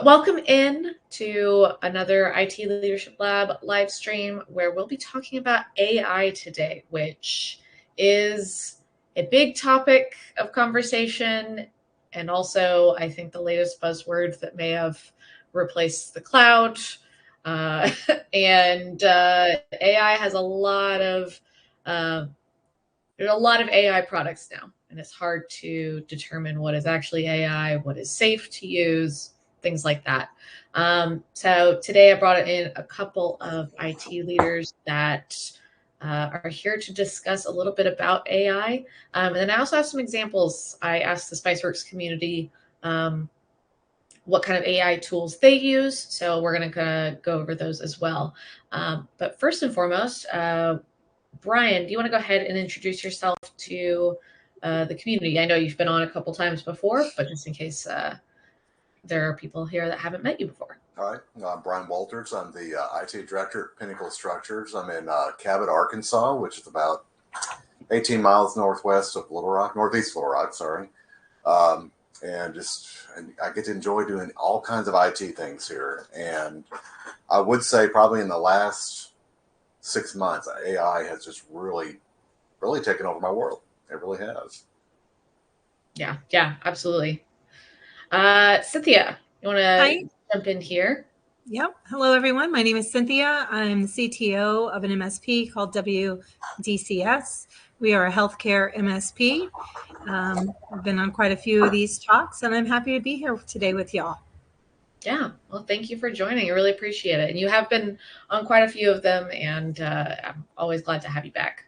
Welcome in to another IT Leadership Lab live stream where we'll be talking about AI today, which is a big topic of conversation and also, I think, the latest buzzword that may have replaced the cloud. Uh, and AI has there's a lot of AI products now, and it's hard to determine what is actually AI, what is safe to use, things like that. So today I brought in a couple of IT leaders that are here to discuss a little bit about AI. And then I also have some examples. I asked the Spiceworks community what kind of AI tools they use. So we're going to go over those as well. But first and foremost, Brian, do you want to go ahead and introduce yourself to the community? I know you've been on a couple times before, but just in case there are people here that haven't met you before. All right. I'm Brian Walters. I'm the IT director at Pinnacle Structures. I'm in Cabot, Arkansas, which is about 18 miles northwest of northeast Little Rock, sorry. And I get to enjoy doing all kinds of IT things here. And I would say probably in the last 6 months, AI has just really taken over my world. It really has. Yeah, absolutely. Cynthia, you want to jump in here? Yep. Hello, everyone. My name is Cynthia. I'm the CTO of an MSP called WDCS. We are a healthcare MSP. I've been on quite a few of these talks, and I'm happy to be here today with y'all. Yeah, well, thank you for joining. I really appreciate it. And you have been on quite a few of them, and I'm always glad to have you back.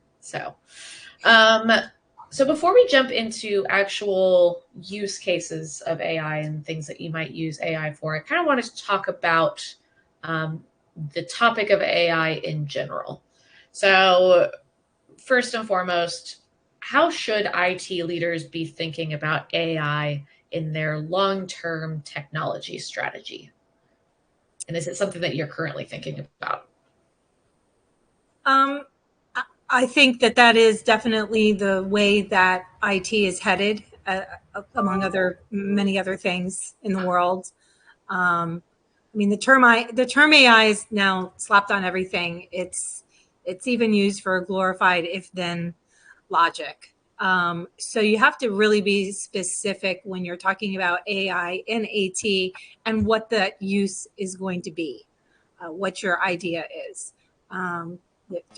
So before we jump into actual use cases of AI and things that you might use AI for, I kind of wanted to talk about the topic of AI in general. So first and foremost, how should IT leaders be thinking about AI in their long-term technology strategy? And is it something that you're currently thinking about? I think that is definitely the way that IT is headed, among many other things in the world. I mean, the term AI is now slapped on everything. It's even used for glorified if-then logic. So you have to really be specific when you're talking about AI and AT and what that use is going to be, what your idea is.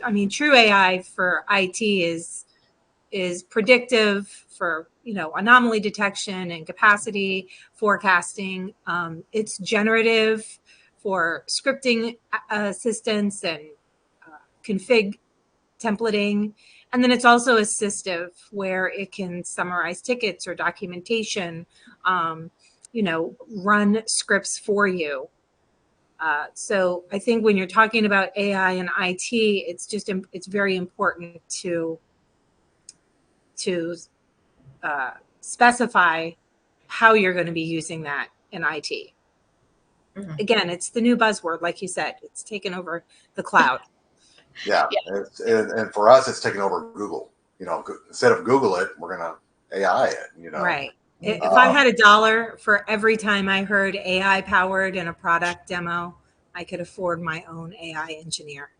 I mean, true AI for IT is predictive for, anomaly detection and capacity forecasting. It's generative for scripting assistance and config templating. And then it's also assistive where it can summarize tickets or documentation, run scripts for you. So I think when you're talking about AI and IT, it's very important to specify how you're going to be using that in IT. Mm-hmm. Again, it's the new buzzword, like you said. It's taken over the cloud. Yeah. And for us, it's taken over Google. Instead of Google it, we're going to AI it. Right. If I had $1 for every time I heard AI powered in a product demo, I could afford my own AI engineer.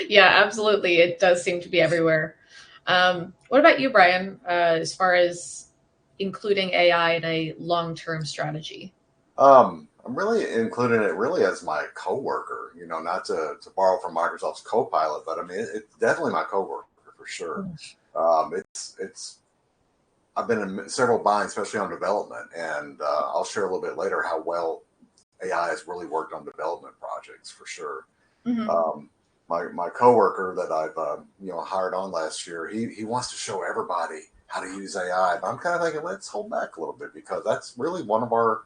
Yeah, absolutely. It does seem to be everywhere. What about you, Brian, as far as including AI in a long-term strategy? I'm really including it really as my coworker, not to borrow from Microsoft's Copilot, but I mean, it's definitely my coworker for sure. I've been in several binds, especially on development, and I'll share a little bit later how well AI has really worked on development projects for sure. Mm-hmm. My coworker that I've hired on last year, he wants to show everybody how to use AI, but I'm kind of thinking let's hold back a little bit because that's really one of our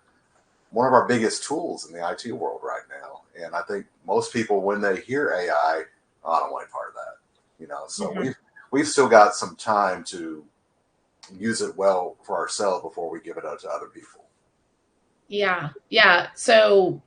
biggest tools in the IT world right now. And I think most people, when they hear AI, I don't want any part of that. So mm-hmm. we've still got some time to use it well for ourselves before we give it out to other people. Yeah. So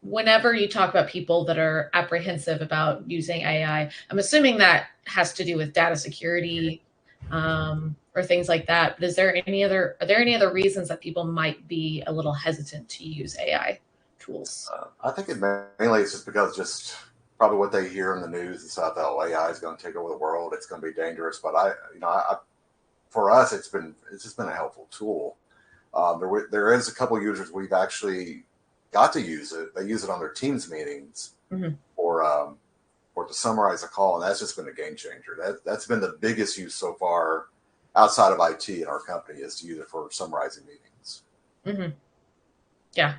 whenever you talk about people that are apprehensive about using AI, I'm assuming that has to do with data security or things like that. But are there any other reasons that people might be a little hesitant to use AI tools? I think it mainly is just because just probably what they hear in the news and stuff. That AI is going to take over the world. It's going to be dangerous. But for us, it's just been a helpful tool. There is a couple users we've actually got to use it. They use it on their Teams meetings or to summarize a call, and that's just been a game changer. That's been the biggest use so far outside of IT in our company, is to use it for summarizing meetings. Mm-hmm. Yeah.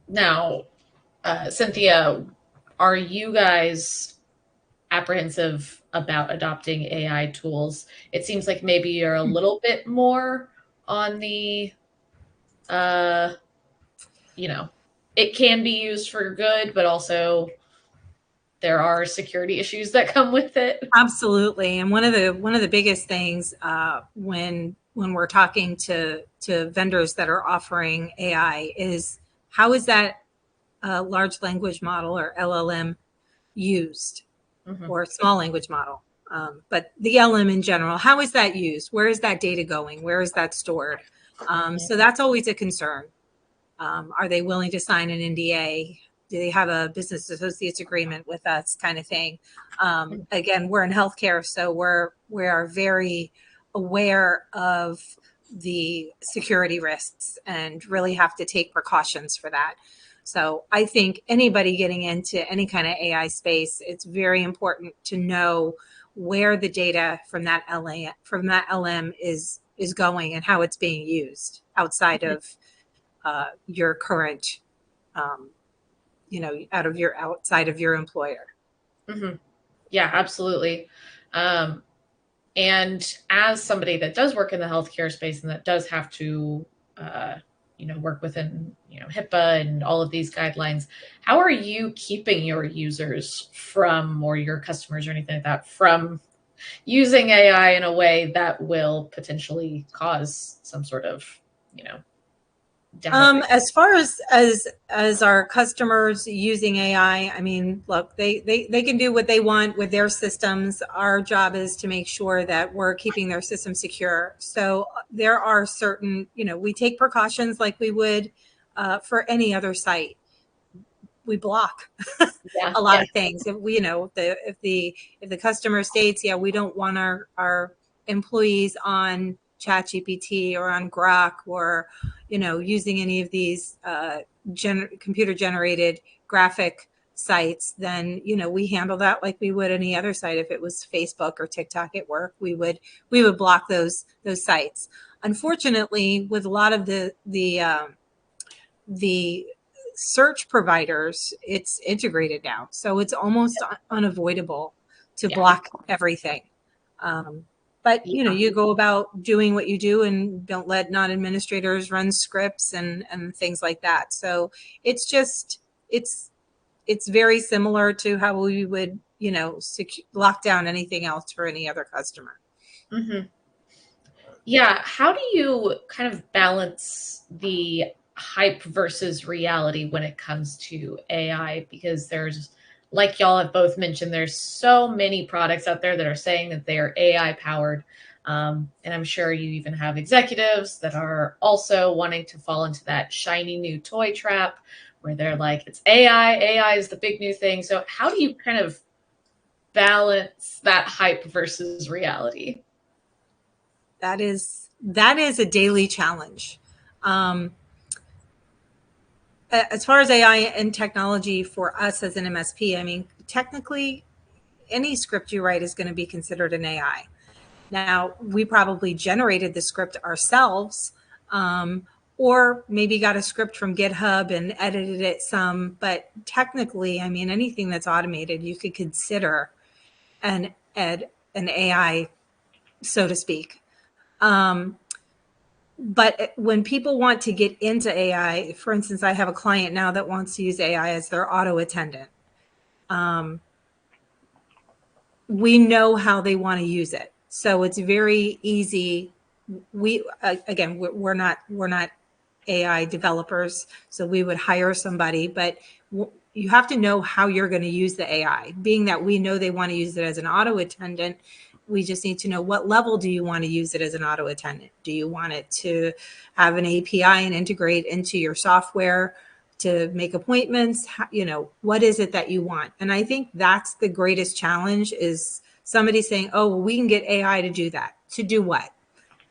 Now, Cynthia, are you guys apprehensive about adopting AI tools? It seems like maybe you're a little bit more on the, it can be used for good, but also there are security issues that come with it. Absolutely. And one of the biggest things when we're talking to vendors that are offering AI is, how is that large language model or LLM used, or small language model? But the LM in general, how is that used? Where is that data going? Where is that stored? So that's always a concern. Are they willing to sign an NDA? Do they have a business associates agreement with us, kind of thing? Again, we're in healthcare, so we are very aware of the security risks and really have to take precautions for that. So I think anybody getting into any kind of AI space, it's very important to know where the data from that LM is going and how it's being used outside of your current, outside of your employer. Mm-hmm. Yeah, absolutely. And as somebody that does work in the healthcare space and that does have to, work within, HIPAA and all of these guidelines, how are you keeping your users from, or your customers or anything like that, from using AI in a way that will potentially cause some sort of, As far as our customers using AI, I mean, look, they can do what they want with their systems. Our job is to make sure that we're keeping their system secure. So there are certain, we take precautions like we would for any other site. We block a lot of things. If we, if the customer states, yeah, we don't want our employees on ChatGPT or on Grok or, using any of these computer generated graphic sites, then, we handle that like we would any other site. If it was Facebook or TikTok at work, we would block those sites. Unfortunately, with a lot of the search providers, it's integrated now, so it's almost unavoidable to block everything. But you go about doing what you do and don't let non-administrators run scripts and things like that. So it's just it's very similar to how we would lock down anything else for any other customer. Mm-hmm. Yeah, how do you kind of balance the hype versus reality when it comes to AI? Because there's, like y'all have both mentioned, there's so many products out there that are saying that they are AI powered. And I'm sure you even have executives that are also wanting to fall into that shiny new toy trap where they're like, it's AI is the big new thing. So how do you kind of balance that hype versus reality? That is a daily challenge. As far as AI and technology for us as an MSP, I mean, technically, any script you write is going to be considered an AI. Now, we probably generated the script ourselves, or maybe got a script from GitHub and edited it some. But technically, I mean, anything that's automated, you could consider an AI, so to speak. But when people want to get into AI, for instance, I have a client now that wants to use AI as their auto attendant. We know how they want to use it, so it's very easy. We're not AI developers, so we would hire somebody, but you have to know how you're going to use the AI. Being that we know they want to use it as an auto attendant, we just need to know what level do you want to use it as an auto attendant? Do you want it to have an API and integrate into your software to make appointments? What is it that you want? And I think that's the greatest challenge, is somebody saying, oh, well, we can get AI to do that. To do what?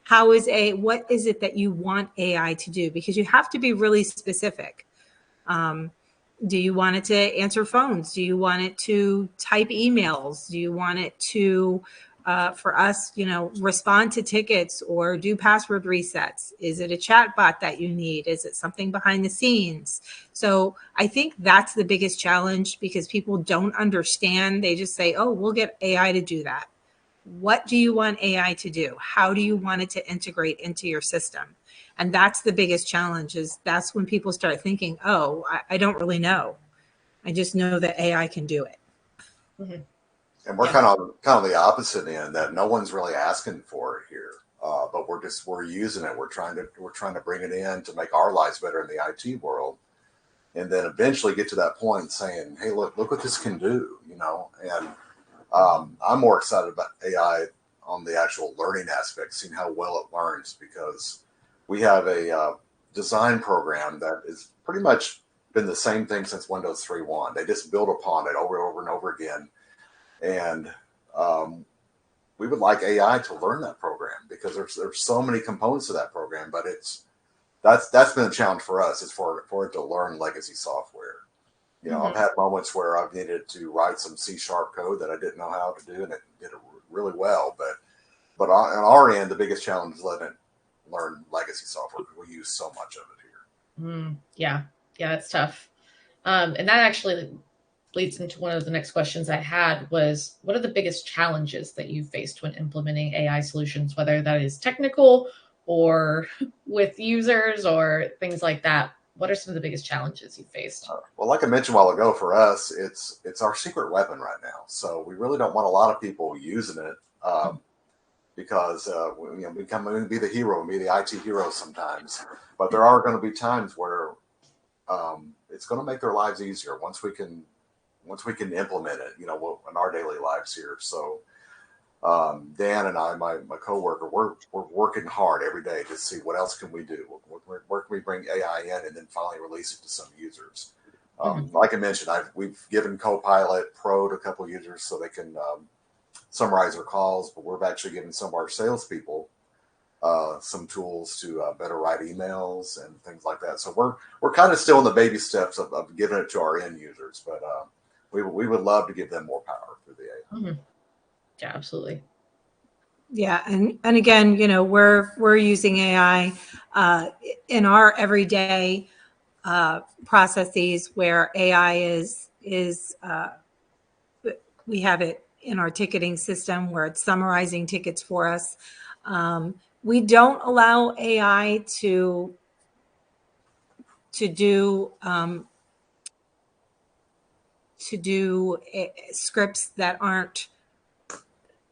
What is it that you want AI to do? Because you have to be really specific. Do you want it to answer phones? Do you want it to type emails? Do you want it to, for us, respond to tickets or do password resets? Is it a chat bot that you need? Is it something behind the scenes? So I think that's the biggest challenge, because people don't understand. They just say, oh, we'll get AI to do that. What do you want AI to do? How do you want it to integrate into your system? And that's the biggest challenge. Is that's when people start thinking, oh, I don't really know. I just know that AI can do it. Mm-hmm. And we're kind of the opposite end, that no one's really asking for it here, but we're using it. We're trying to bring it in to make our lives better in the IT world, and then eventually get to that point saying, hey, look what this can do, And I'm more excited about AI on the actual learning aspect, seeing how well it learns, because we have a design program that has pretty much been the same thing since Windows 3.1. They just build upon it over and over again. And we would like AI to learn that program, because there's so many components to that program, but that's been a challenge for us, is for it to learn legacy software. I've had moments where I've needed to write some C# code that I didn't know how to do, and it did it really well. But on our end, the biggest challenge is letting it learn legacy software, because we use so much of it here. Yeah, it's tough. And that actually leads into one of the next questions I had was, what are the biggest challenges that you faced when implementing AI solutions, whether that is technical or with users or things like that? What are some of the biggest challenges you faced? Well, like I mentioned a while ago, for us, it's our secret weapon right now. So we really don't want a lot of people using it, because we can be the hero and be the IT hero sometimes. But there are going to be times where it's going to make their lives easier once we can implement it, in our daily lives here. So Dan and I, my coworker, we're working hard every day to see what else can we do. Where can we bring AI in and then finally release it to some users? Like I mentioned, we've given Copilot Pro to a couple of users so they can summarize their calls, but we're actually giving some of our salespeople some tools to better write emails and things like that. So we're kind of still in the baby steps of giving it to our end users, but we would love to give them more power through the AI. Mm-hmm. Yeah, absolutely. Yeah, and again, we're using AI in our everyday processes, where AI is we have it in our ticketing system where it's summarizing tickets for us. We don't allow AI to do scripts that aren't.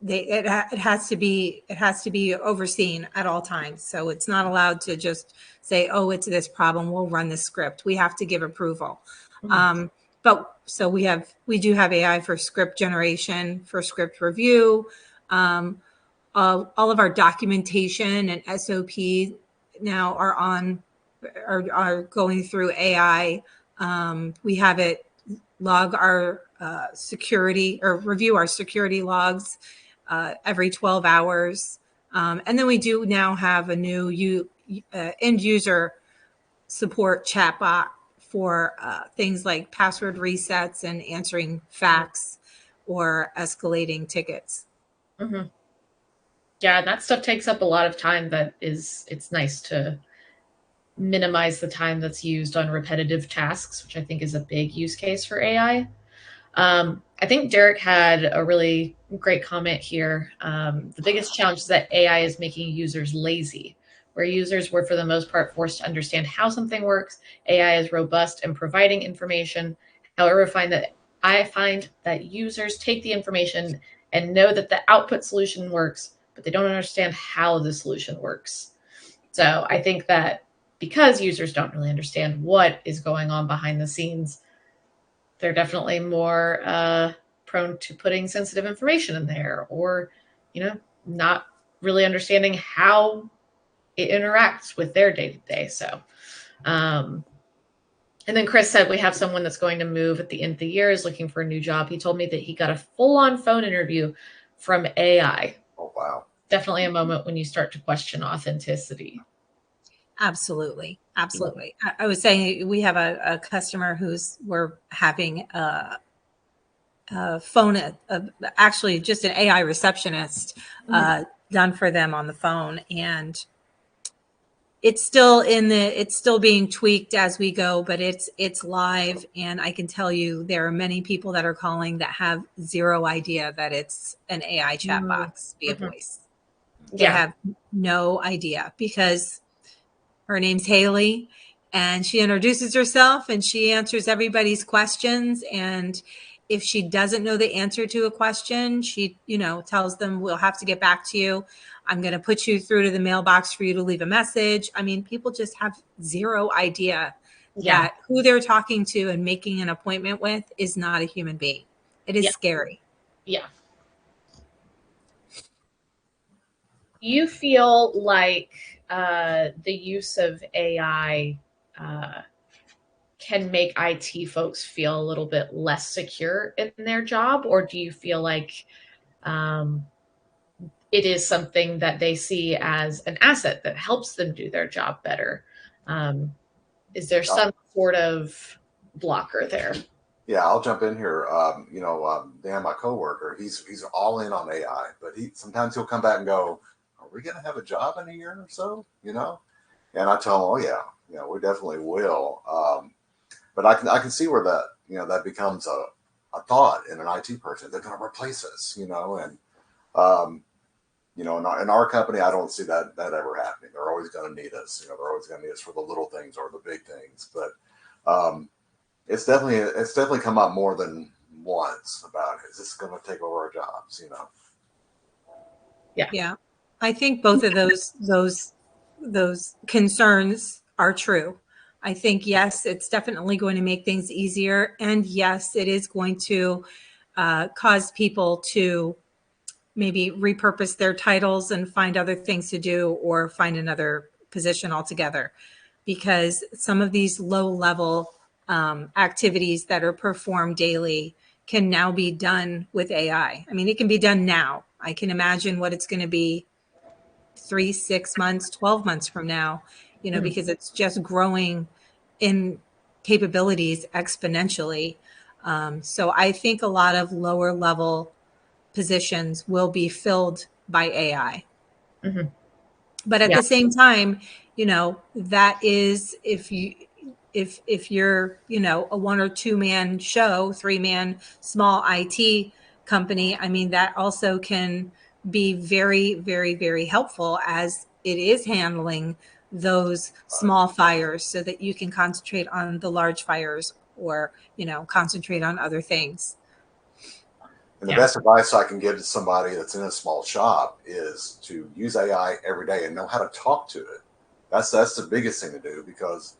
It has to be overseen at all times. So it's not allowed to just say, oh, it's this problem, we'll run the script. We have to give approval. But so we do have AI for script generation, for script review. All of our documentation and SOP now are going through AI. We have it log our security, or review our security logs every 12 hours. And then we do now have a new end user support chatbot for things like password resets and answering fax or escalating tickets. Mm-hmm. Yeah, that stuff takes up a lot of time. It's nice to minimize the time that's used on repetitive tasks, which I think is a big use case for AI. I think Derek had a really great comment here. The biggest challenge is that AI is making users lazy. Where users were, for the most part, forced to understand how something works, AI is robust in providing information. However, I find that users take the information and know that the output solution works, but they don't understand how the solution works. So I think that because users don't really understand what is going on behind the scenes, They're definitely more prone to putting sensitive information in there, or, not really understanding how it interacts with their day to day. So, and then Chris said we have someone that's going to move at the end of the year, is looking for a new job. He told me that he got a full-on phone interview from AI. Oh, wow. Definitely a moment when you start to question authenticity. Absolutely. Absolutely. I was saying we have a customer we're having a phone, actually just an AI receptionist done for them on the phone. And it's still being tweaked as we go, but it's live. And I can tell you there are many people that are calling that have zero idea that it's an AI chat box via voice. They have no idea, because her name's Haley, and she introduces herself and she answers everybody's questions. And if she doesn't know the answer to a question, she, tells them, we'll have to get back to you. I'm going to put you through to the mailbox for you to leave a message. I mean, people just have zero idea that who they're talking to and making an appointment with is not a human being. It is scary. Yeah. You feel like the use of AI can make IT folks feel a little bit less secure in their job, or do you feel like it is something that they see as an asset that helps them do their job better? Is there some sort of blocker there? Yeah, I'll jump in here. Dan, my coworker, he's all in on AI, but sometimes he'll come back and go, "Are we going to have a job in a year or so?" And I tell him, "Oh yeah, we definitely will." But I can see where that becomes a thought in an IT person. They're going to replace us, and in our company, I don't see that ever happening. They're always going to need us. They're always going to need us for the little things or the big things. But it's definitely come up more than once about, is this going to take over our jobs? Yeah. I think both of those concerns are true. I think, yes, it's definitely going to make things easier. And yes, it is going to cause people to maybe repurpose their titles and find other things to do, or find another position altogether, because some of these low level activities that are performed daily can now be done with AI. I mean, it can be done now. I can imagine what it's going to be 3, 6 months, 12 months from now, because it's just growing in capabilities exponentially. So I think a lot of lower level positions will be filled by AI. Mm-hmm. But at the same time, that is, if you're, a 1 or 2 man show, 3 man small IT company, I mean, that also can be very, very, very helpful, as it is handling those small fires so that you can concentrate on the large fires, or, concentrate on other things. And the best advice I can give to somebody that's in a small shop is to use AI every day and know how to talk to it. That's the biggest thing to do, because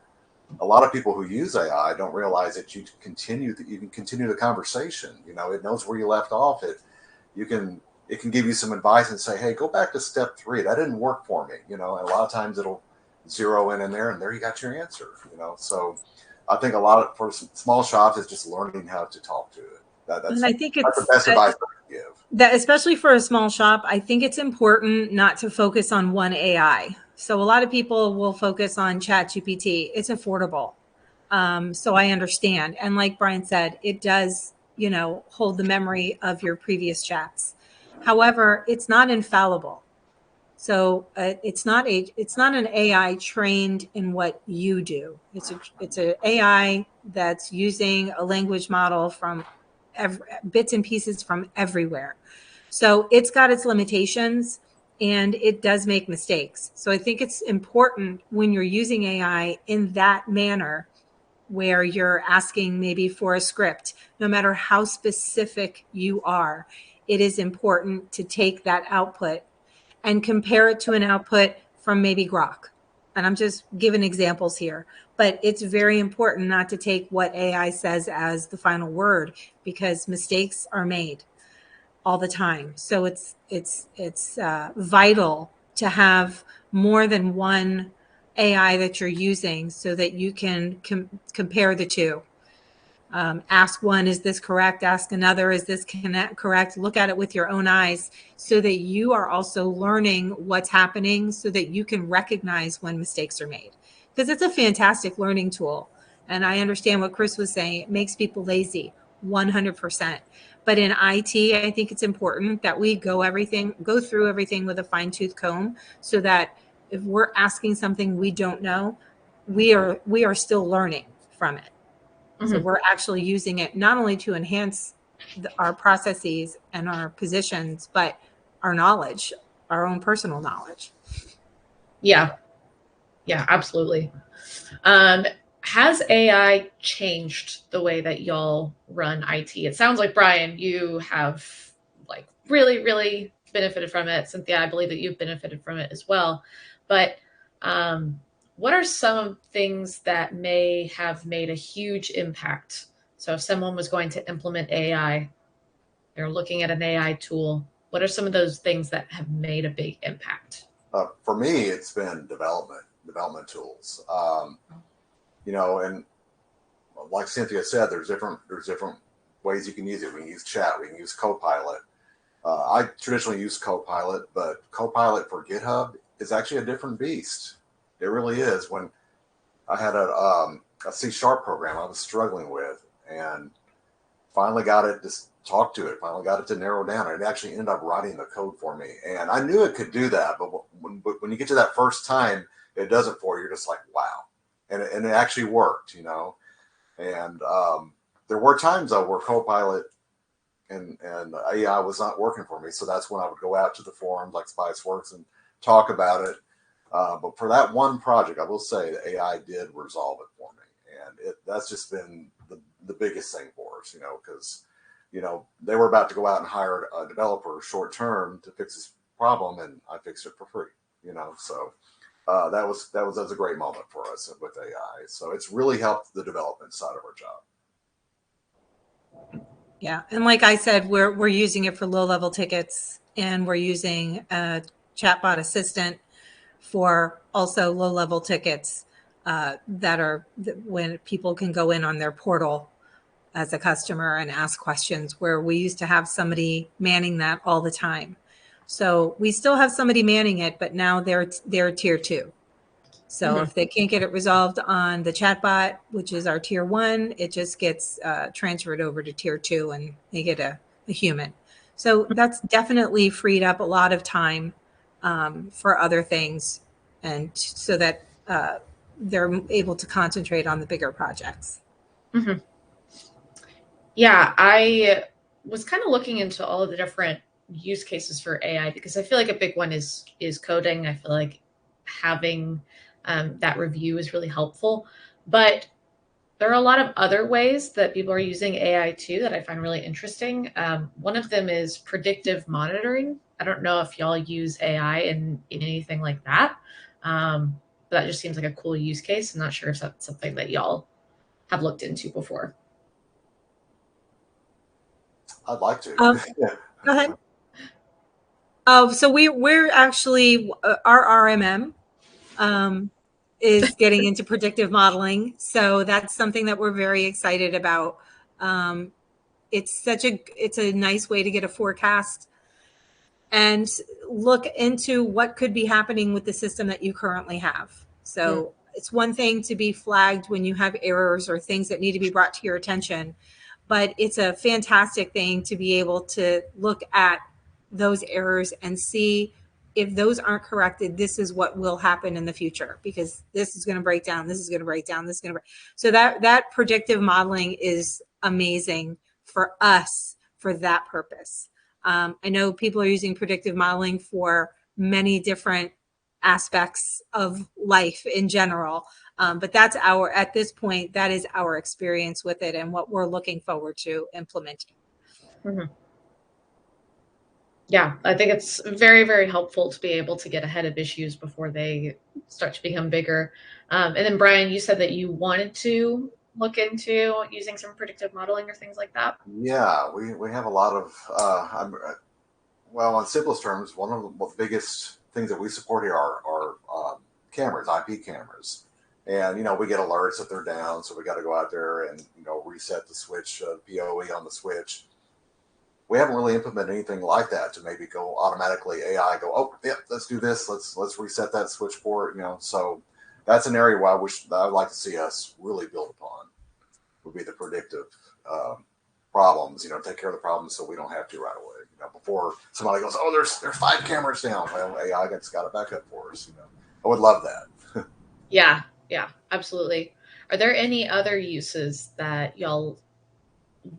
a lot of people who use AI don't realize that you can continue the conversation. It knows where you left off. It can give you some advice and say, "Hey, go back to step 3. That didn't work for me." And a lot of times it'll zero in there, and there you got your answer. So I think a lot for small shops is just learning how to talk to it. And I think that's the best advice I can give. That, especially for a small shop, I think it's important not to focus on one AI. So a lot of people will focus on ChatGPT. It's affordable. So I understand. And like Brian said, it does, hold the memory of your previous chats. However, it's not infallible. So it's not an AI trained in what you do. It's an AI that's using a language model from bits and pieces from everywhere. So it's got its limitations, and it does make mistakes. So I think it's important when you're using AI in that manner, where you're asking maybe for a script, no matter how specific you are, it is important to take that output and compare it to an output from maybe Grok. and I'm just giving examples here, but it's very important not to take what AI says as the final word, because mistakes are made all the time. So it's vital to have more than one AI that you're using so that you can compare the two. Ask one, is this correct? Ask another, is this correct? Look at it with your own eyes so that you are also learning what's happening so that you can recognize when mistakes are made. Because it's a fantastic learning tool. And I understand what Chris was saying. It makes people lazy, 100%. But in IT, I think it's important that we go through everything with a fine-tooth comb so that if we're asking something we don't know, we are still learning from it. So we're actually using it not only to enhance our processes and our positions, but our knowledge, our own personal knowledge. Yeah, absolutely. Has AI changed the way that y'all run IT? It sounds like, Brian, you have like really, really benefited from it. Cynthia, I believe that you've benefited from it as well. But what are some things that may have made a huge impact? So if someone was going to implement AI, they're looking at an AI tool, what are some of those things that have made a big impact? For me, it's been development tools. And like Cynthia said, there's different ways you can use it. We can use chat, we can use Copilot. I traditionally use Copilot, but Copilot for GitHub is actually a different beast. It really is. When I had a C# program I was struggling with, and finally got it to talk to it, finally got it to narrow down. It actually ended up writing the code for me. And I knew it could do that, but when you get to that first time, it does it for you. You're just like, wow. And it actually worked, And there were times, though, where Copilot and AI was not working for me. So that's when I would go out to the forums like Spiceworks and talk about it. But for that one project, I will say the AI did resolve it for me. And that's just been the biggest thing for us, because, they were about to go out and hire a developer short term to fix this problem, and I fixed it for free, So that was a great moment for us with AI. So it's really helped the development side of our job. Yeah, and like I said, we're using it for low-level tickets, and we're using a chatbot assistant for also low-level tickets when people can go in on their portal as a customer and ask questions, where we used to have somebody manning that all the time. So we still have somebody manning it, but now they're tier 2. So if they can't get it resolved on the chatbot, which is our tier 1, it just gets transferred over to tier 2 and they get a human. So that's definitely freed up a lot of time for other things, and so that they're able to concentrate on the bigger projects. Mm-hmm. Yeah, I was kind of looking into all of the different use cases for AI, because I feel like a big one is coding. I feel like having that review is really helpful. But there are a lot of other ways that people are using AI too that I find really interesting. One of them is predictive monitoring. I don't know if y'all use AI in anything like that, but that just seems like a cool use case. I'm not sure if that's something that y'all have looked into before. I'd like to. Yeah. Go ahead. So we're actually our RMM is getting into predictive modeling. So that's something that we're very excited about. It's a nice way to get a forecast and look into what could be happening with the system that you currently have. So it's one thing to be flagged when you have errors or things that need to be brought to your attention, but it's a fantastic thing to be able to look at those errors and see if those aren't corrected, this is what will happen in the future, because this is going to break down, this is going to break down, this is going to break. So that predictive modeling is amazing for us for that purpose. I know people are using predictive modeling for many different aspects of life in general. But that's at this point, that is our experience with it and what we're looking forward to implementing. Mm-hmm. Yeah, I think it's very, very helpful to be able to get ahead of issues before they start to become bigger. And then, Brian, you said that you wanted to look into using some predictive modeling or things like that. Yeah, we have a lot of, well, on simplest terms, one of the biggest things that we support here are cameras, IP cameras. And, we get alerts that they're down. So we got to go out there and, reset the switch, PoE on the switch. We haven't really implemented anything like that to maybe go automatically AI go, oh, yeah, let's do this. Let's reset that switch port, So that's an area where I'd like to see us really build upon would be the predictive problems, take care of the problems so we don't have to right away. Before somebody goes, oh, there's 5 cameras down. Well, AI got it back up for us. I would love that. Yeah, yeah, absolutely. Are there any other uses that y'all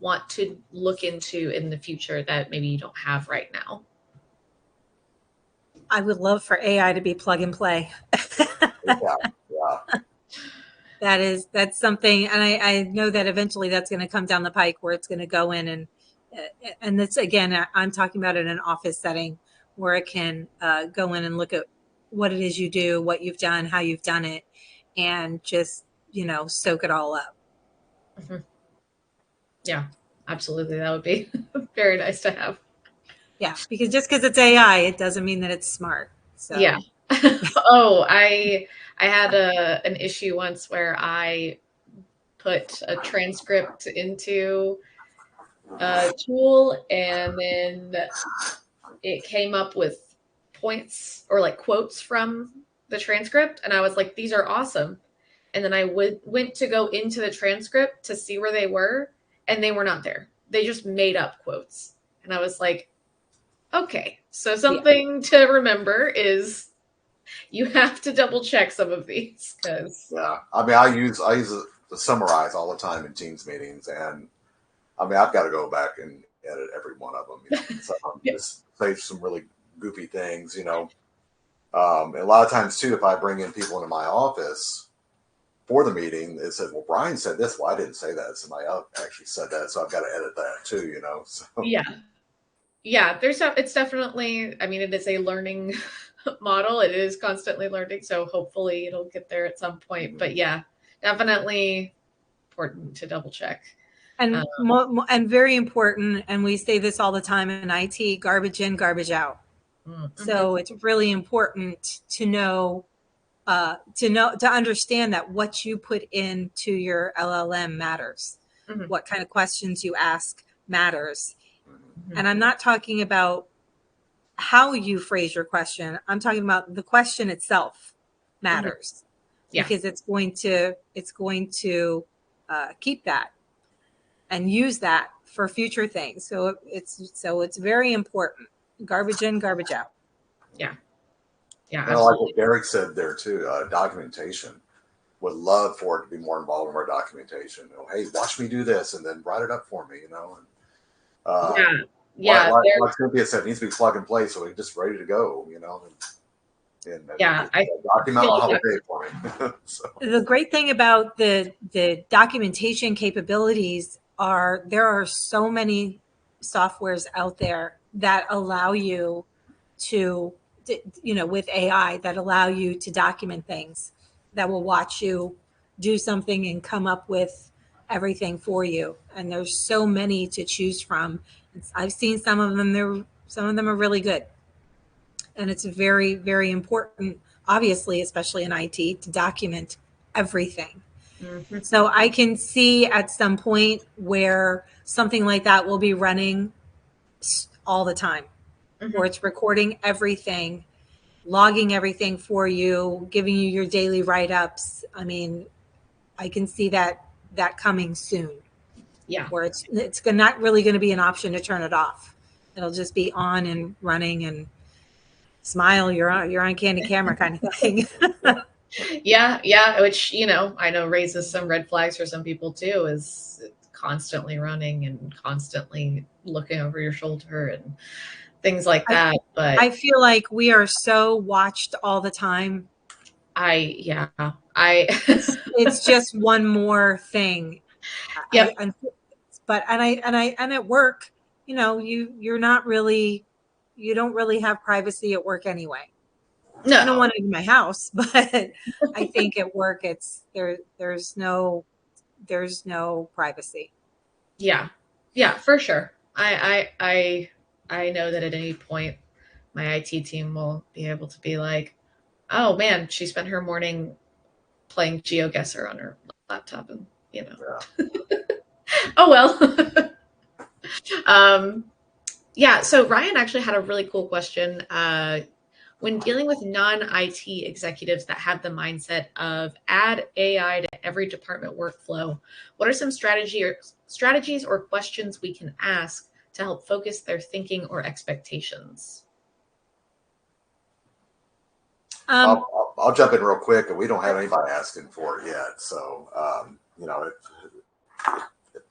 want to look into in the future that maybe you don't have right now? I would love for AI to be plug and play. Yeah. That's something, and I know that eventually that's going to come down the pike where it's going to go in and that's, again, I'm talking about in an office setting where it can go in and look at what it is you do, what you've done, how you've done it, and just soak it all up. Mm-hmm. Yeah, absolutely. That would be very nice to have. Yeah, because just because it's AI, it doesn't mean that it's smart. So yeah. Oh, I had an issue once where I put a transcript into a tool and then it came up with points or like quotes from the transcript, and I was like, these are awesome. And then I went to go into the transcript to see where they were, and they were not there. They just made up quotes. And I was like, okay, so something to remember is you have to double check some of these because I use it to summarize all the time in Teams meetings, and I've got to go back and edit every one of them. So just say some really goofy things. And a lot of times too, if I bring in people into my office for the meeting, it says, "Well, Brian said this. Well, I didn't say that. Somebody else actually said that, so I've got to edit that too." So yeah, it's definitely. I mean, it is a learning model. It is constantly learning, so hopefully it'll get there at some point. Mm-hmm. But yeah, definitely important to double check. And very important, and we say this all the time in IT: garbage in, garbage out. Mm-hmm. So it's really important to understand that what you put into your LLM matters. Mm-hmm. What kind of questions you ask matters. Mm-hmm. And I'm not talking about how you phrase your question. I'm talking about the question itself matters. Mm-hmm. Because it's going to keep that and use that for future things. So it's very important. Garbage in, garbage out. Yeah. Yeah. And like what Derek said there too, documentation. Would love for it to be more involved in our documentation. Hey, watch me do this and then write it up for me, And, like Cynthia said, it needs to be plug and play, so we're just ready to go, And document all day for me. So. The great thing about the documentation capabilities there are so many softwares out there that allow you to, with AI, that allow you to document things, that will watch you do something and come up with everything for you. And there's so many to choose from. I've seen some of them. Some of them are really good. And it's very, very important, obviously, especially in IT, to document everything. Mm-hmm. So I can see at some point where something like that will be running all the time, mm-hmm. where it's recording everything, logging everything for you, giving you your daily write-ups. I mean, I can see that coming soon. Yeah. Where it's not really going to be an option to turn it off. It'll just be on and running and smile, you're on candy camera kind of thing. Yeah, which I know raises some red flags for some people too, is constantly running and constantly looking over your shoulder and things like that. But I feel like we are so watched all the time. It's just one more thing. Yeah. But at work, you're not really you don't really have privacy at work anyway. No. I don't want it in my house, but I think at work there's no privacy. Yeah. Yeah, for sure. I know that at any point my IT team will be able to be like, oh man, she spent her morning playing GeoGuessr on her laptop, and oh well. um, yeah. So Ryan actually had a really cool question. When dealing with non-IT executives that have the mindset of add AI to every department workflow, what are some strategies or questions we can ask to help focus their thinking or expectations? I'll jump in real quick, and we don't have anybody asking for it yet. So,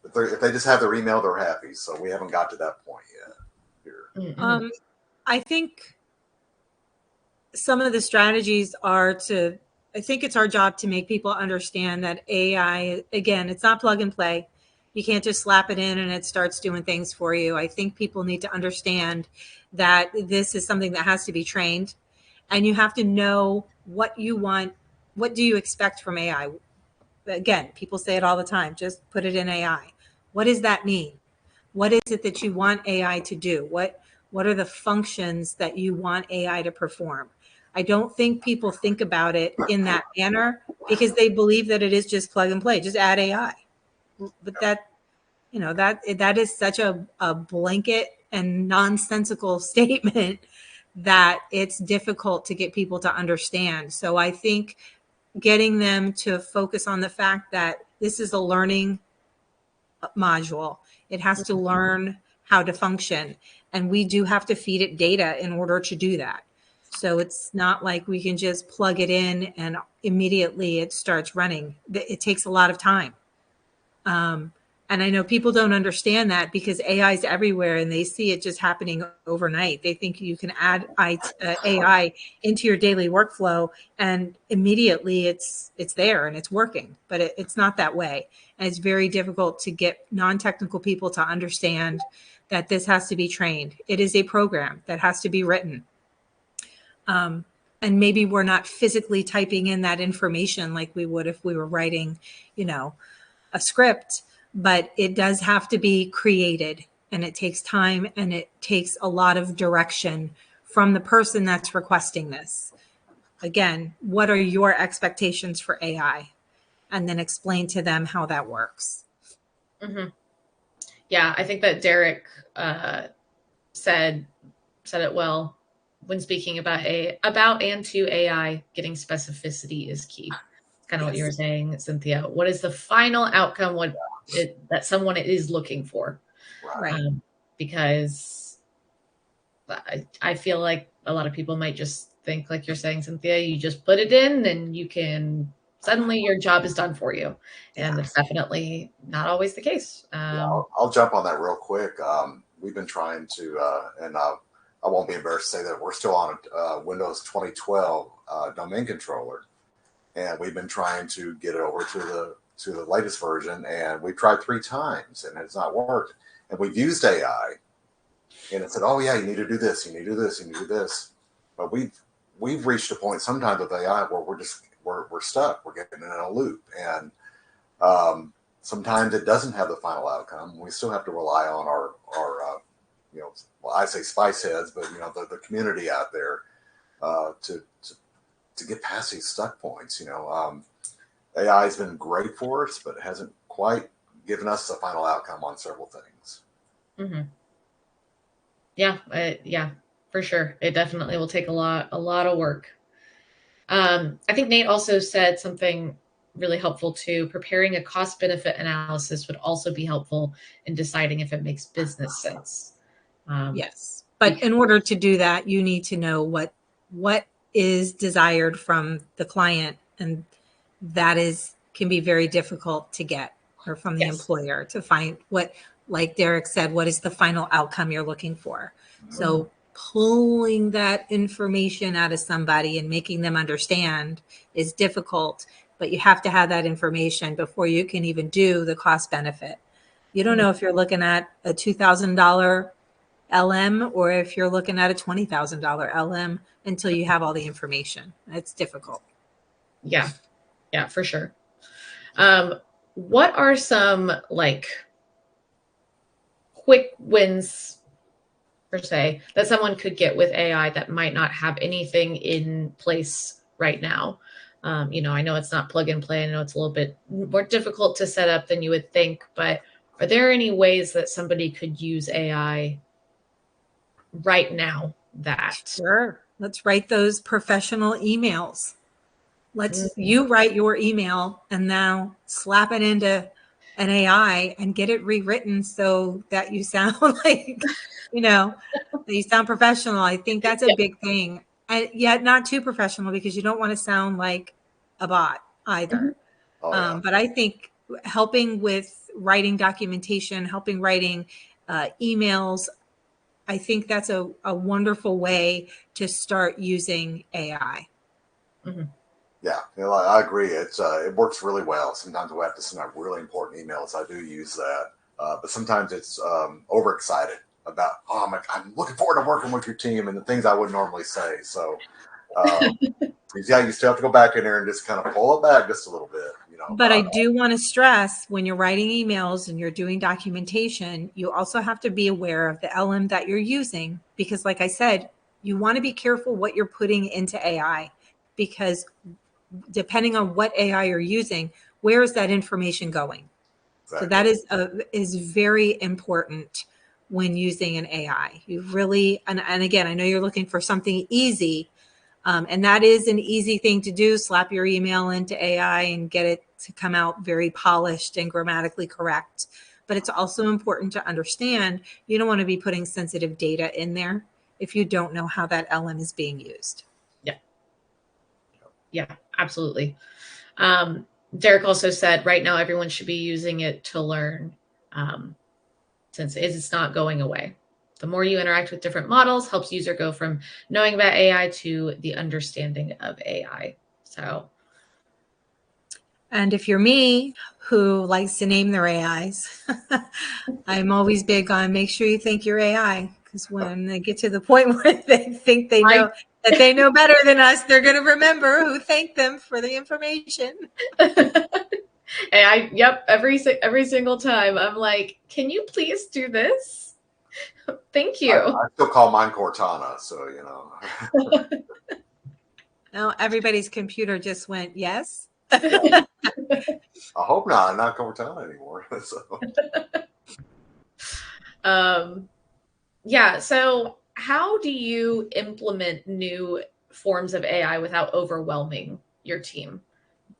if they just have their email, they're happy. So we haven't got to that point yet here. Mm-hmm. I think some of the strategies are I think it's our job to make people understand that AI, again, it's not plug and play. You can't just slap it in and it starts doing things for you. I think people need to understand that this is something that has to be trained, and you have to know what you want. What do you expect from AI? Again, people say it all the time, just put it in AI. What does that mean? What is it that you want AI to do? What are the functions that you want AI to perform? I don't think people think about it in that manner because they believe that it is just plug and play, just add AI. But that is such a blanket and nonsensical statement that it's difficult to get people to understand. So I think getting them to focus on the fact that this is a learning module. It has to learn how to function, and we do have to feed it data in order to do that. So it's not like we can just plug it in and immediately it starts running. It takes a lot of time. And I know people don't understand that because AI is everywhere and they see it just happening overnight. They think you can add AI into your daily workflow and immediately it's there and it's working, but it's not that way. And it's very difficult to get non-technical people to understand that this has to be trained. It is a program that has to be written. And maybe we're not physically typing in that information like we would if we were writing, a script, but it does have to be created, and it takes time and it takes a lot of direction from the person that's requesting this. Again, what are your expectations for AI? And then explain to them how that works. Mm-hmm. Yeah, I think that Derek said it well when speaking about and to AI. Getting specificity is key. Kind of what you were saying, Cynthia. What is the final outcome? That someone is looking for? Right. Because I feel like a lot of people might just think, like you're saying, Cynthia, you just put it in and you can suddenly your job is done for you, and that's definitely not always the case. I'll jump on that real quick. We've been trying to, and I won't be embarrassed to say that we're still on a Windows 2012 domain controller, and we've been trying to get it over to the latest version, and we've tried 3 times and it's not worked. And we've used AI, and it said, "Oh yeah, you need to do this, you need to do this, you need to do this." But we've reached a point sometimes with AI where we're stuck. We're getting in a loop, and sometimes it doesn't have the final outcome. We still have to rely on our I say spice heads, but the community out there to get past these stuck points. AI has been great for us, but it hasn't quite given us the final outcome on several things. Mm-hmm. Yeah, for sure. It definitely will take a lot of work. I think Nate also said something really helpful too. Preparing a cost benefit analysis would also be helpful in deciding if it makes business sense. Yes, but in order to do that, you need to know what is desired from the client, and that can be very difficult to get, or from the employer to find what, like Derek said, what is the final outcome you're looking for. So pulling that information out of somebody and making them understand is difficult, but you have to have that information before you can even do the cost benefit. You don't know if you're looking at a $2,000 LM or if you're looking at a $20,000 LM until you have all the information. It's difficult. Yeah, for sure. What are some like quick wins per se that someone could get with AI that might not have anything in place right now? I know it's not plug and play. I know it's a little bit more difficult to set up than you would think, but are there any ways that somebody could use AI right now that? Sure. Let's write those professional emails. Let's you write your email and now slap it into an AI and get it rewritten so that you sound like, that you sound professional. I think that's a big thing. And yet not too professional because you don't want to sound like a bot either. Oh, yeah. But I think helping with writing documentation, helping writing emails, I think that's a wonderful way to start using AI. Mm-hmm. Yeah, I agree. It works really well. Sometimes we have to send out really important emails. I do use that, but sometimes it's overexcited about. Oh, I'm looking forward to working with your team and the things I would normally say. So, yeah, you still have to go back in there and just kind of pull it back just a little bit. But I do want to stress when you're writing emails and you're doing documentation, you also have to be aware of the LM that you're using because, like I said, you want to be careful what you're putting into AI because depending on what AI you're using, where is that information going? Exactly. So that is very important when using an AI. You really, and again, I know you're looking for something easy, and that is an easy thing to do. Slap your email into AI and get it to come out very polished and grammatically correct. But it's also important to understand you don't want to be putting sensitive data in there if you don't know how that LM is being used. Yeah, absolutely. Derek also said right now everyone should be using it to learn since it's not going away. The more you interact with different models helps user go from knowing about AI to the understanding of AI. So. And if you're me, who likes to name their AIs, I'm always big on make sure you think you're AI because when they get to the point where they think they know that they know better than us, they're going to remember who thanked them for the information. And every single time I'm like, can you please do this? Thank you. I still call mine Cortana, so No, everybody's computer just went yes. I hope not Cortana anymore. So. Yeah. So how do you implement new forms of AI without overwhelming your team,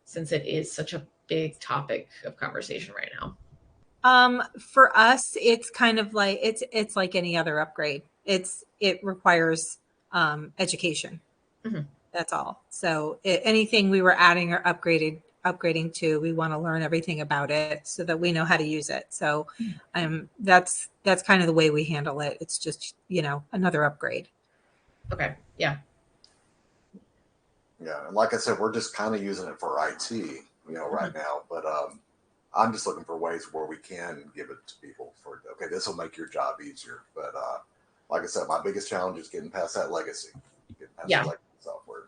since it is such a big topic of conversation right now? For us, it's kind of like it's like any other upgrade. It requires education. Mm-hmm. That's all. So anything we were adding or upgrading to, we want to learn everything about it so that we know how to use it. So that's kind of the way we handle it. It's just, another upgrade. Okay. Yeah. Yeah. And like I said, we're just kind of using it for IT, right now. But I'm just looking for ways where we can give it to people this will make your job easier. But like I said, my biggest challenge is getting past that legacy, the legacy software.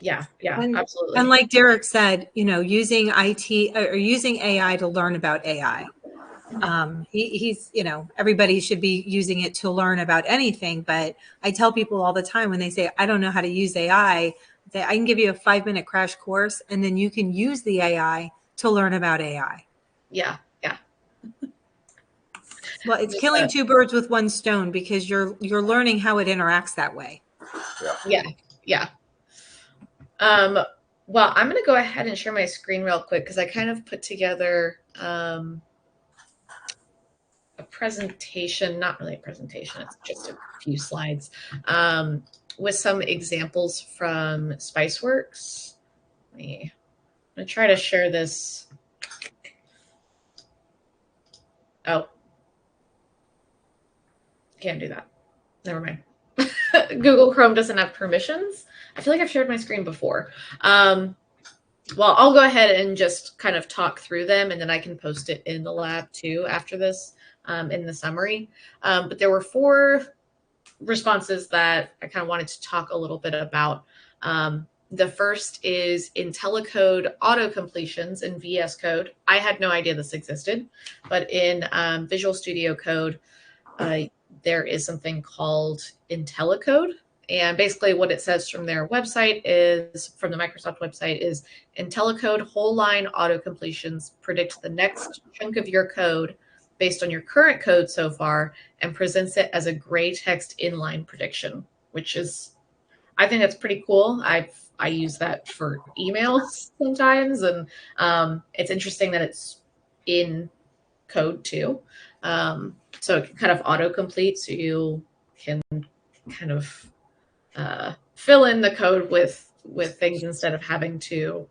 Yeah, absolutely. And like Derek said, using IT or using AI to learn about AI. He's, everybody should be using it to learn about anything. But I tell people all the time when they say, I don't know how to use AI, that I can give you a 5-minute crash course and then you can use the AI to learn about AI. Yeah. Well, it's killing two birds with one stone because you're learning how it interacts that way. Yeah. Well, I'm going to go ahead and share my screen real quick because I kind of put together a presentation, not really a presentation, it's just a few slides with some examples from Spiceworks. I'm going to try to share this. Oh, can't do that. Never mind. Google Chrome doesn't have permissions. I feel like I've shared my screen before. Well, I'll go ahead and just kind of talk through them and then I can post it in the lab too after this. in the summary. But there were 4 responses that I kind of wanted to talk a little bit about. The first is IntelliCode auto completions in VS Code. I had no idea this existed, but in Visual Studio Code, there is something called IntelliCode. And basically what it says from their website is, from the Microsoft website, is IntelliCode whole line auto completions predict the next chunk of your code based on your current code so far and presents it as a gray text inline prediction, which is, I think that's pretty cool. I use that for emails sometimes, and it's interesting that it's in code too. So it can kind of autocomplete, so you can kind of fill in the code with things instead of having to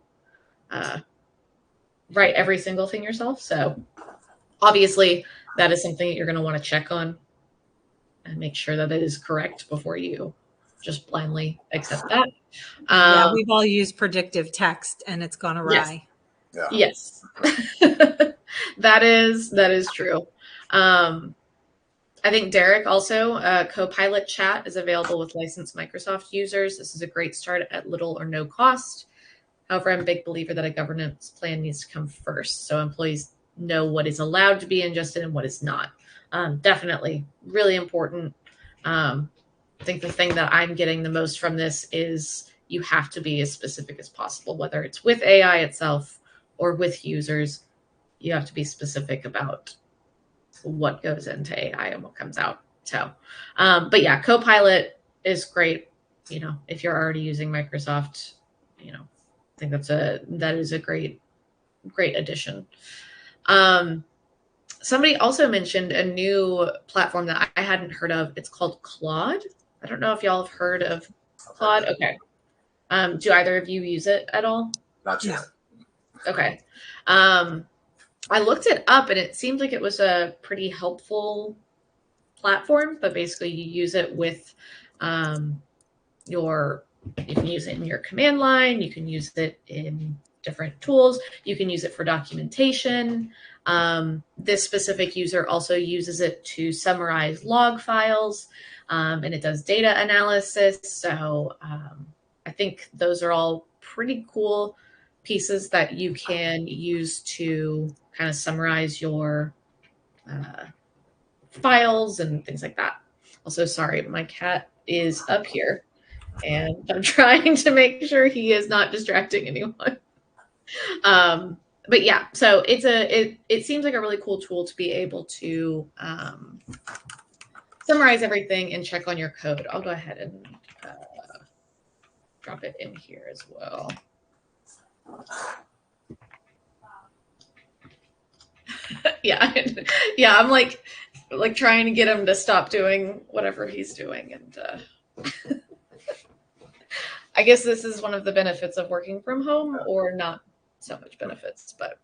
write every single thing yourself. So obviously that is something that you're going to want to check on and make sure that it is correct before you just blindly accept that. Yeah, we've all used predictive text and it's gone awry. Yes. that is true. I think Derek also, Copilot Chat is available with licensed Microsoft users. This is a great start at little or no cost. However, I'm a big believer that a governance plan needs to come first, so employees know what is allowed to be ingested and what is not. Definitely really important. I think the thing that I'm getting the most from this is you have to be as specific as possible, whether it's with AI itself or with users. You have to be specific about what goes into AI and what comes out. So, but yeah, Copilot is great. You know, if you're already using Microsoft, you know, I think that is a great addition. Somebody also mentioned a new platform that I hadn't heard of. It's called Claude. I don't know if y'all have heard of Claude. Okay. Do either of you use it at all? Not yet. Okay. I looked it up and it seemed like it was a pretty helpful platform, but basically you use it with you can use it in your command line, you can use it in different tools, you can use it for documentation. This specific user also uses it to summarize log files, and it does data analysis. So I think those are all pretty cool pieces that you can use to kind of summarize your files and things like that. Also, sorry, my cat is up here and I'm trying to make sure he is not distracting anyone. But yeah, so it seems like a really cool tool to be able to summarize everything and check on your code. I'll go ahead and drop it in here as well. yeah, I'm like trying to get him to stop doing whatever he's doing, and I guess this is one of the benefits of working from home, or not so much benefits, but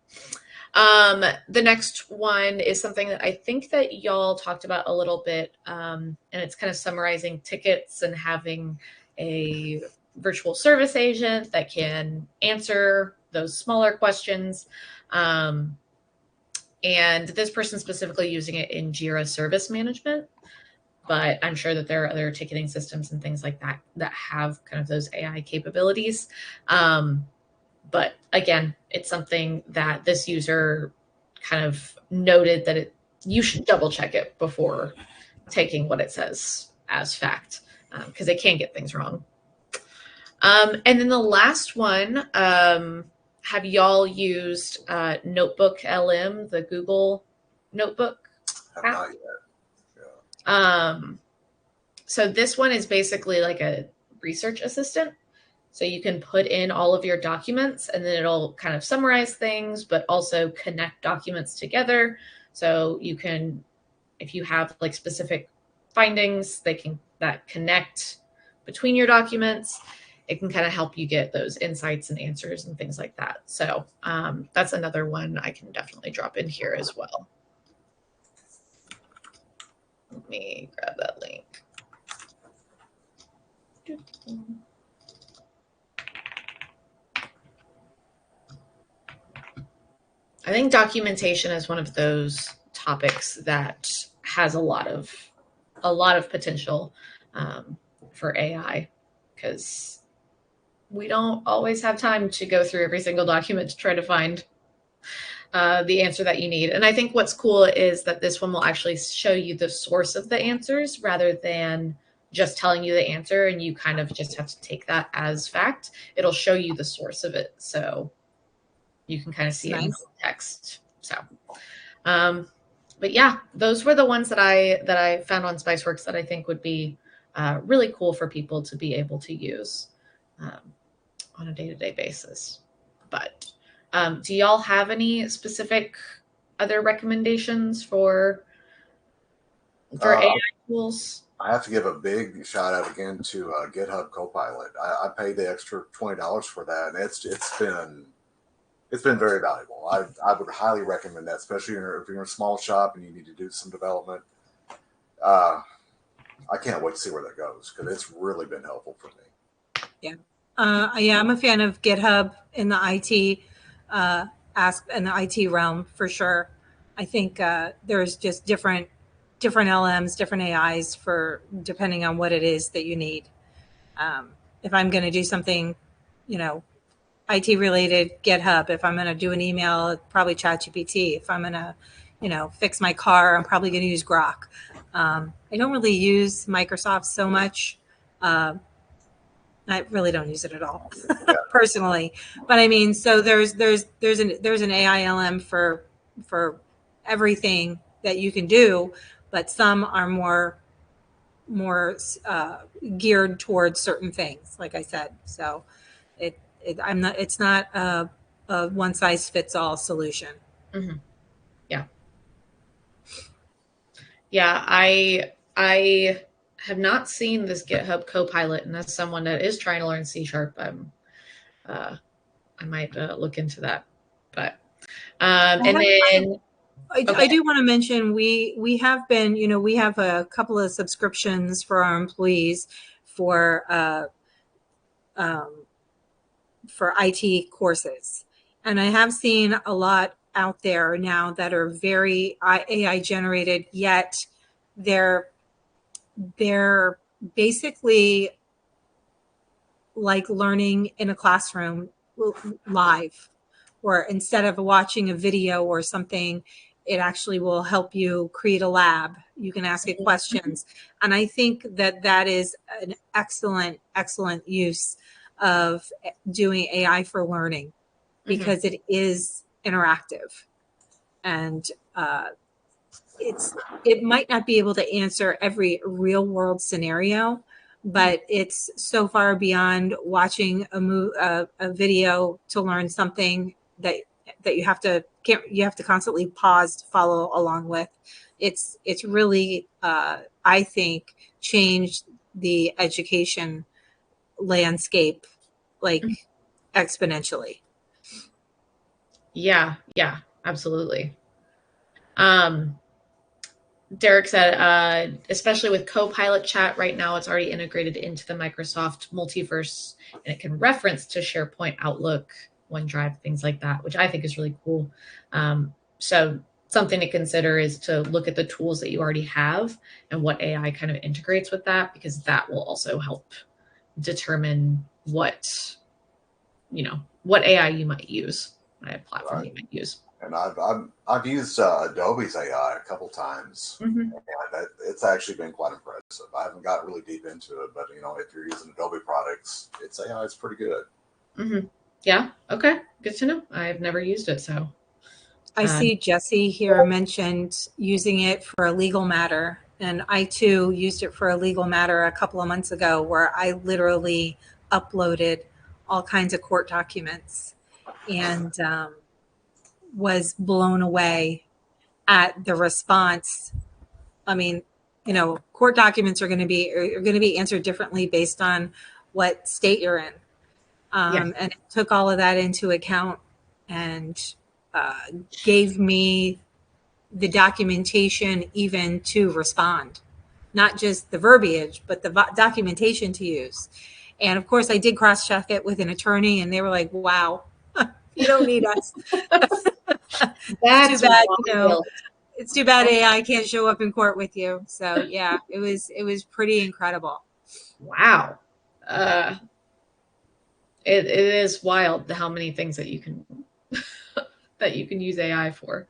the next one is something that I think that y'all talked about a little bit, and it's kind of summarizing tickets and having a virtual service agent that can answer those smaller questions. And this person specifically using it in Jira Service Management, but I'm sure that there are other ticketing systems and things like that that have kind of those AI capabilities. But again, it's something that this user kind of noted that you should double check it before taking what it says as fact, because they can get things wrong. And then the last one, have y'all used Notebook LM, the Google Notebook app? Not yet. Yeah. So this one is basically like a research assistant. So you can put in all of your documents and then it'll kind of summarize things, but also connect documents together. So you can, if you have like specific findings, that connect between your documents. It can kind of help you get those insights and answers and things like that. So that's another one I can definitely drop in here as well. Let me grab that link. I think documentation is one of those topics that has a lot of potential for AI, because we don't always have time to go through every single document to try to find the answer that you need. And I think what's cool is that this one will actually show you the source of the answers rather than just telling you the answer and you kind of just have to take that as fact. It'll show you the source of it, so you can kind of see it in context. So, but yeah, those were the ones that I found on Spiceworks that I think would be really cool for people to be able to use on a day-to-day basis. But do y'all have any specific other recommendations for AI tools? I have to give a big shout out again to GitHub Copilot. I paid the extra $20 for that, and it's been very valuable. I would highly recommend that, especially if you're in a small shop and you need to do some development. I can't wait to see where that goes because it's really been helpful for me. Yeah. Yeah, I'm a fan of GitHub in the IT in the IT realm for sure. I think there's just different LMs, different AIs for depending on what it is that you need. If I'm going to do something, IT related, GitHub. If I'm going to do an email, probably ChatGPT. If I'm going to, fix my car, I'm probably going to use Grok. I don't really use Microsoft so much. I really don't use it at all personally, but I mean, so there's an AI LM for everything that you can do, but some are more geared towards certain things, like I said. So it's not a one size fits all solution. Mm-hmm. Yeah. I have not seen this GitHub Copilot, and as someone that is trying to learn C#, I might look into that. But I do want to mention we have been, we have a couple of subscriptions for our employees for IT courses, and I have seen a lot out there now that are very AI generated, yet they're basically like learning in a classroom live, or instead of watching a video or something, it actually will help you create a lab. You can ask it questions. And I think that is an excellent use of doing AI for learning, because it is interactive. And it might not be able to answer every real world scenario, but it's so far beyond watching a video to learn something that you have to constantly pause to follow along with. It's really I think changed the education landscape like exponentially. Yeah, absolutely. Derek said, especially with Copilot Chat right now, it's already integrated into the Microsoft Multiverse, and it can reference to SharePoint, Outlook, OneDrive, things like that, which I think is really cool. So something to consider is to look at the tools that you already have and what AI kind of integrates with that, because that will also help determine what AI you might use, what platform you might use. And I've used Adobe's AI a couple times, and it's actually been quite impressive. I haven't got really deep into it, but if you're using Adobe products, its AI is pretty good. Yeah. Okay. Good to know. I've never used it, so. I see Jesse here mentioned using it for a legal matter, and I too used it for a legal matter a couple of months ago, where I literally uploaded all kinds of court documents, and was blown away at the response. I mean, court documents are going to be answered differently based on what state you're in. And it took all of that into account and gave me the documentation even to respond, not just the verbiage, but the documentation to use. And of course, I did cross-check it with an attorney, and they were like, wow, you don't need us. That's too bad, It's too bad AI can't show up in court with you. So yeah, it was pretty incredible. Wow. It is wild how many things that you can that you can use AI for.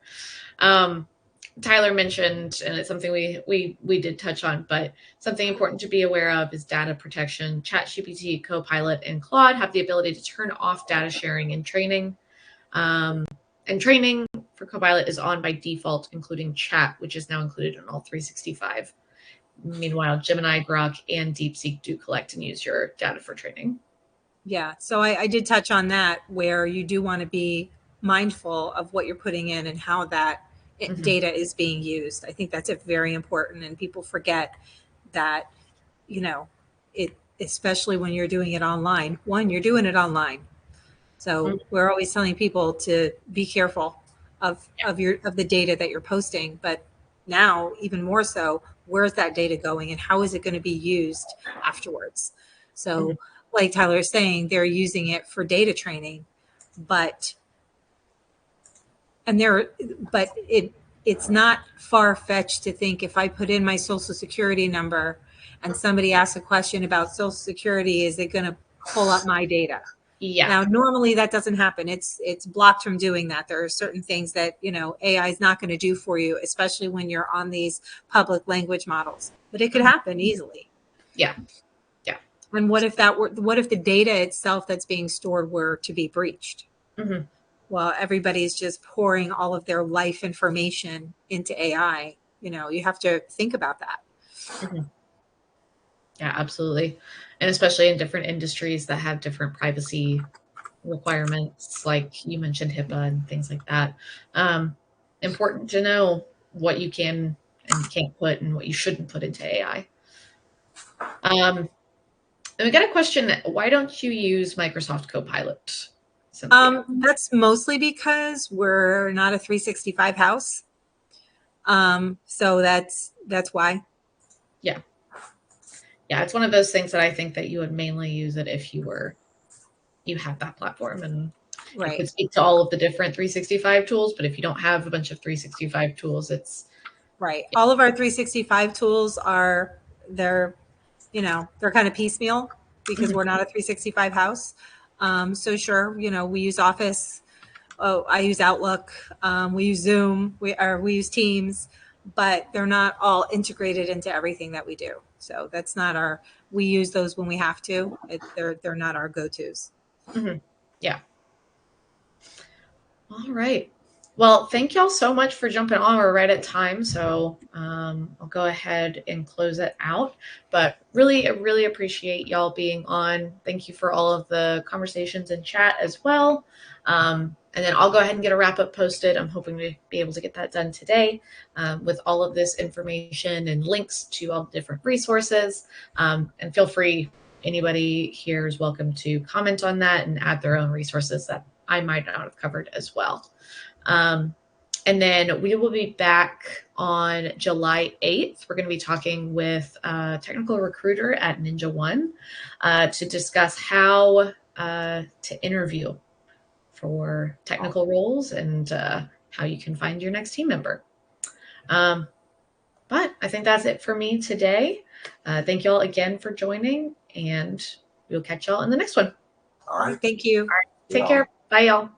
Tyler mentioned, and it's something we did touch on, but something important to be aware of is data protection. ChatGPT, Copilot, and Claude have the ability to turn off data sharing in training. And training for Copilot is on by default, including chat, which is now included in all 365. Meanwhile, Gemini, Grok, and DeepSeek do collect and use your data for training. Yeah, so I did touch on that, where you do want to be mindful of what you're putting in and how that data is being used. I think that's very important, and people forget that, it, especially when you're doing it online. One, you're doing it online, so we're always telling people to be careful of the data that you're posting. But now, even more so, where's that data going, and how is it going to be used afterwards? So, like Tyler is saying, they're using it for data training, but it's not far-fetched to think, if I put in my social security number and somebody asks a question about social security, is it going to pull up my data? Yeah. Now, normally that doesn't happen. It's blocked from doing that. There are certain things that, AI is not going to do for you, especially when you're on these public language models, but it could happen easily. Yeah. And what if the data itself that's being stored were to be breached? Well, everybody's just pouring all of their life information into AI. You have to think about that. Yeah, absolutely. And especially in different industries that have different privacy requirements, like you mentioned HIPAA and things like that. Important to know what you can and can't put and what you shouldn't put into AI. And we got a question: why don't you use Microsoft Copilot? That's mostly because we're not a 365 house. So that's why. Yeah, it's one of those things that I think that you would mainly use it if you have that platform, and right. You could speak to all of the different 365 tools. But if you don't have a bunch of 365 tools, it's right. All of our 365 tools they're kind of piecemeal, because we're not a 365 house. So sure, we use Office. Oh, I use Outlook. We use Zoom. We use Teams, but they're not all integrated into everything that we do. So that's not we use those when we have to. They're not our go-tos. Yeah. All right. Well, thank y'all so much for jumping on. We're right at time, so I'll go ahead and close it out. But really, I really appreciate y'all being on. Thank you for all of the conversations in chat as well. And then I'll go ahead and get a wrap-up posted. I'm hoping to be able to get that done today, with all of this information and links to all the different resources. And feel free, anybody here is welcome to comment on that and add their own resources that I might not have covered as well. And then we will be back on July 8th. We're going to be talking with a technical recruiter at Ninja One to discuss how to interview for technical roles and how you can find your next team member. But I think that's it for me today. Thank you all again for joining, and we'll catch y'all in the next one. All right. Thank you. All right. Take care. Bye, y'all.